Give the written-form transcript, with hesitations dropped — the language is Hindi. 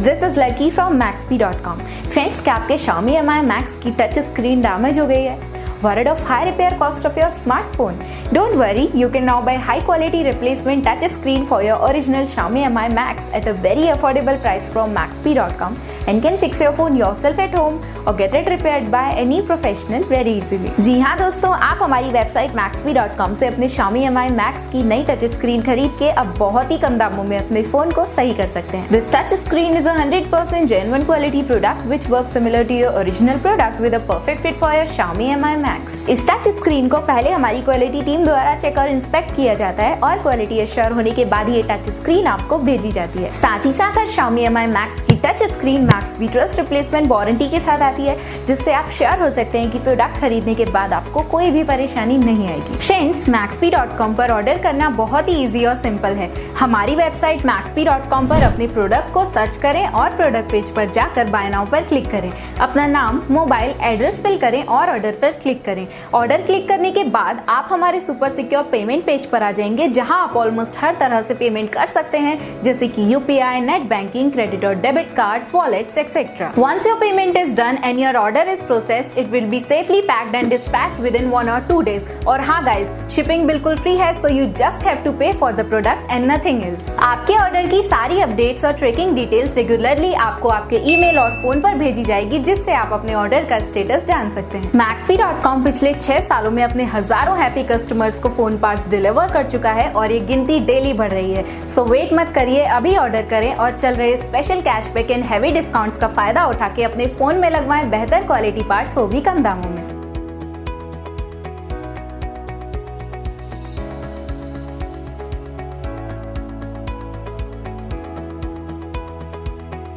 this is Lucky from Maxbhi.com. Friends, क्या आपके Xiaomi Mi Max की टच स्क्रीन डैमेज हो गई है? Worried of high repair cost of your smartphone? Don't worry, you can now buy high quality replacement touch screen for your original Xiaomi Mi Max at a very affordable price from Maxbhi.com and can fix your phone yourself at home or get it repaired by any professional very easily. जी हाँ दोस्तों, आप हमारी वेबसाइट Maxbhi.com से अपने Xiaomi Mi Max की नई टच स्क्रीन खरीद के अब बहुत ही कम दामों में अपने फोन को सही कर सकते हैं. This touch screen is a 100% genuine quality product which works similar to your original product with a perfect fit for your Xiaomi Mi Max. इस टच स्क्रीन को पहले हमारी क्वालिटी टीम द्वारा चेक और इंस्पेक्ट किया जाता है और क्वालिटी एश्योर होने के बाद ये टच स्क्रीन आपको भेजी जाती है. साथ ही साथ Xiaomi Mi Max की touch screen Maxbhi trust replacement warranty के साथ आती है, जिससे आप श्योर हो सकते हैं कि प्रोडक्ट खरीदने के बाद आपको कोई भी परेशानी नहीं आएगी. फ्रेंड्स, Maxbhi.com पर ऑर्डर करना बहुत ही इजी और सिंपल है. हमारी वेबसाइट Maxbhi.com पर अपने प्रोडक्ट को सर्च करें और प्रोडक्ट पेज पर जाकर बाय नाउ पर क्लिक करें. अपना नाम, मोबाइल, एड्रेस फिल करें और ऑर्डर पर क्लिक करें. ऑर्डर क्लिक करने के बाद आप हमारे सुपर सिक्योर पेमेंट पेज पर आ जाएंगे, जहां आप ऑलमोस्ट हर तरह से पेमेंट कर सकते हैं, जैसे कि यूपीआई, नेट बैंकिंग, क्रेडिट और debit cards, wallets etcetera. Once your payment is done and your order is processed, it will be safely packed and dispatched within 1 or 2 days. और हाँ गाइस, शिपिंग बिल्कुल फ्री है, so you just have to pay for the product and nothing else. आपके ऑर्डर की सारी अपडेट्स और ट्रैकिंग डिटेल्स रेगुलरली आपको आपके ईमेल और फोन पर भेजी जाएगी, जिससे आप अपने ऑर्डर का स्टेटस जान सकते हैं. Maxbhi.com पिछले 6 सालों में अपने हजारों हैप्पी कस्टमर्स को फोन पार्ट्स डिलीवर कर चुका है और ये गिनती डेली बढ़ रही है. सो वेट मत करिए, अभी ऑर्डर करें और चल रहे special cashback and heavy discounts का फायदा उठा के अपने फोन में लगवाएं बेहतर क्वालिटी पार्ट्स, वो भी कम दामों में.